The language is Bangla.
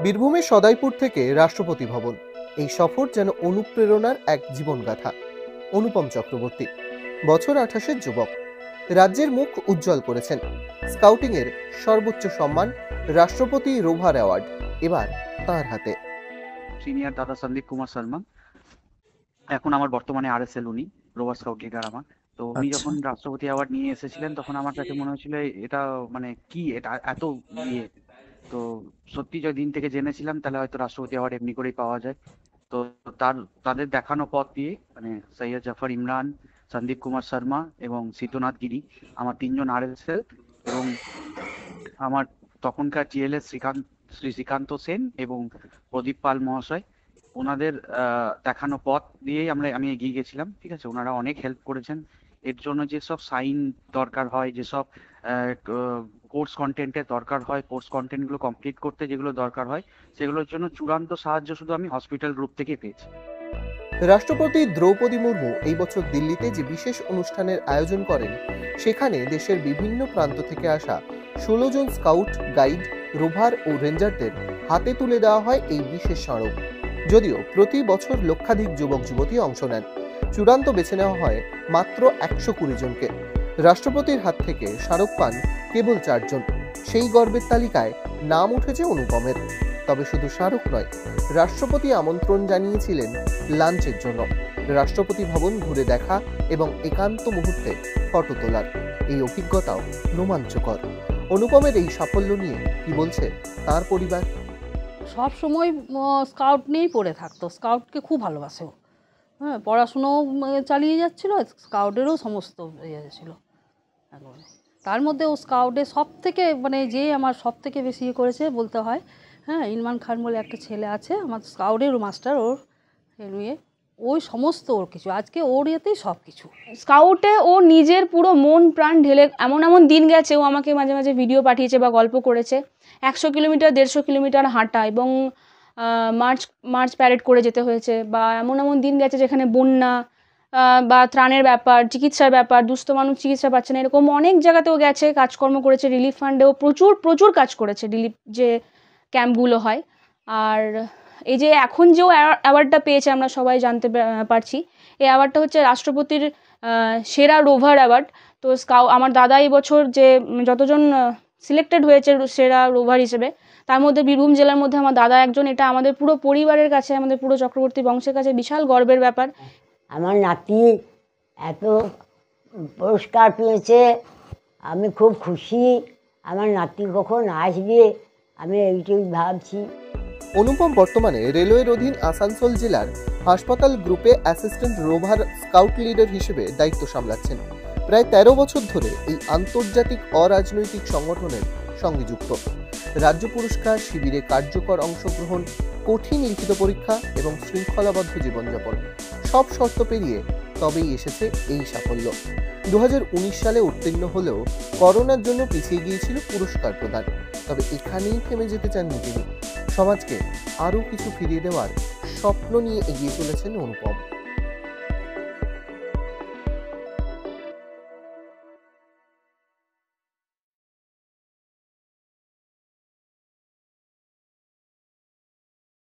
বীরভূমের সদাইপুর থেকে রাষ্ট্রপতি ভবন, এই সফর যেন অনুপ্রেরণার এক জীবনগাথা। অনুপম চক্রবর্তী বছর 28-এর যুবক, রাজ্যের মুখ উজ্জ্বল করেছেন। স্কাউটিং এর সর্বোচ্চ সম্মান রাষ্ট্রপতি রোভার অ্যাওয়ার্ড এবার তার হাতে। সিনিয়র দাদা সন্দীপ কুমার শর্মা, এখন আমার বর্তমানে আরএসএল, উনি রোভার স্কাউট লিডার আমার। তো উনি যখন রাষ্ট্রপতি অ্যাওয়ার্ড নিয়ে এসেছিলেন তখন আমার কাছে মনে হয়েছিল এটা মানে কি এটা এত ইয়ে। তো সত্যি দিন থেকে জেনেছিলাম তাহলে হয়তো রাষ্ট্রপতি অ্যাওয়ার্ড এমনি করেই পাওয়া যায়। তো তাদের দেখানো পথ দিয়ে মানে সৈয়দ জাফর ইমরান, সন্দীপ কুমার শর্মা এবং শীতনাথ গিরি, আমার তিনজন আরএসএল, এবং আমার তখনকার জিএলএস শ্রী শ্রীকান্ত সেন এবং প্রদীপ পাল মহাশয়, ওনাদের দেখানো পথ দিয়েই আমি এগিয়ে গেছিলাম। ঠিক আছে, ওনারা অনেক হেল্প করেছেন। এর জন্য যেসব সাইন দরকার হয়, যেসব কোর্স কন্টেন্টের দরকার হয়, কোর্স কন্টেন্টগুলো কমপ্লিট করতে যেগুলো দরকার হয়, সেগুলোর জন্য চূড়ান্ত সাহায্য শুধু আমি হসপিটাল গ্রুপ থেকে পেয়েছি। রাষ্ট্রপতি দ্রৌপদী মুর্মু এই বছর দিল্লিতে যে বিশেষ অনুষ্ঠানের আয়োজন করেন, সেখানে দেশের বিভিন্ন প্রান্ত থেকে আসা 16 জন স্কাউট, গাইড, রোভার ও রেঞ্জারদের হাতে তুলে দেওয়া হয় এই বিশেষ স্মারক। যদিও প্রতি বছর লক্ষাধিক যুবক যুবতী অংশ নেন, চূড়ান্ত বেছে নেওয়া হয় মাত্র 120 জনকে। রাষ্ট্রপতির হাত থেকে স্মারক পান কেবল 4 জন। সেই গর্বের তালিকায় নাম উঠেছে অনুপমের। তবে শুধু স্মারক নয়, রাষ্ট্রপতি আমন্ত্রণ জানিয়েছিলেন লাঞ্চের জন্য, রাষ্ট্রপতি ভবন ঘুরে দেখা এবং একান্ত মুহূর্তে ফটো তোলার। এই অভিজ্ঞতাও রোমাঞ্চকর। অনুপমের এই সাফল্য নিয়ে কি বলছে তার পরিবার? সব সময় স্কাউট নিয়েই পড়ে থাকতো, স্কাউটকে খুব ভালোবাসে ও। হ্যাঁ, পড়াশুনোও চালিয়ে যাচ্ছিল, স্কাউটেরও সমস্ত ইয়ে ছিল একবারে। তার মধ্যে ও স্কাউটে সব থেকে মানে যে আমার সব থেকে বেশি ইয়ে করেছে বলতে হয়, হ্যাঁ, ইলমান খান বলে একটা ছেলে আছে আমার স্কাউটের মাস্টার, ওর নিয়ে ওই সমস্ত ওর কিছু, আজকে ওর ইয়েতেই সব কিছু। স্কাউটে ও নিজের পুরো মন প্রাণ ঢেলে, এমন এমন দিন গেছে ও আমাকে মাঝে মাঝে ভিডিও পাঠিয়েছে বা গল্প করেছে, 100 কিলোমিটার 150 কিলোমিটার হাঁটা এবং মার্চ প্যারেড করে যেতে হয়েছে, বা এমন এমন দিন গেছে যেখানে বন্যা বা ত্রাণের ব্যাপার, চিকিৎসার ব্যাপার, দুস্থ মানুষ চিকিৎসা পাচ্ছে না, এরকম অনেক জায়গাতেও গেছে, কাজকর্ম করেছে। রিলিফ ফান্ডেও প্রচুর প্রচুর কাজ করেছে, রিলিফ যে ক্যাম্পগুলো হয়। আর এই যে এখন যে অ্যাওয়ার্ডটা পেয়েছে আমরা সবাই জানতে পারছি, এই অ্যাওয়ার্ডটা হচ্ছে রাষ্ট্রপতির সেরা রোভার অ্যাওয়ার্ড। তো আমার দাদা এই বছর যে যতজন সিলেক্টেড হয়েছে সেরা রোভার হিসেবে, তার মধ্যে বীরভূম জেলার মধ্যে আমার দাদা একজন। এটা আমাদের পুরো পরিবারের কাছে, আমাদের পুরো চক্রবর্তী বংশের কাছে বিশাল গর্বের ব্যাপার। আমার নাতি এত পুরস্কার পেয়েছে, আমি খুব খুশি। আমার নাতি কখন আসবে আমি এইটাই ভাবছি। অনুপম বর্তমানে রেলওয়ের অধীন আসানসোল জেলার হাসপাতাল গ্রুপে অ্যাসিস্ট্যান্ট রোভার স্কাউট লিডার হিসেবে দায়িত্ব সামলাচ্ছেন। প্রায় 13 বছর ধরে এই আন্তর্জাতিক অরাজনৈতিক সংগঠনের সঙ্গে যুক্ত। রাজ্য পুরস্কার, শিবিরে কার্যকর অংশগ্রহণ, কঠিন লিখিত পরীক্ষা এবং শৃঙ্খলাবদ্ধ জীবনযাপন, সব শর্ত পেরিয়ে তবেই এসেছে এই সাফল্য। 2019 সালে উত্তীর্ণ হলেও করোনার জন্য পিছিয়ে গিয়েছিল পুরস্কার প্রদান। তবে এখানেই থেমে যেতে চাননি তিনি। সমাজকে আরও কিছু ফিরিয়ে দেওয়ার স্বপ্ন নিয়ে এগিয়ে চলেছেন অনুপম।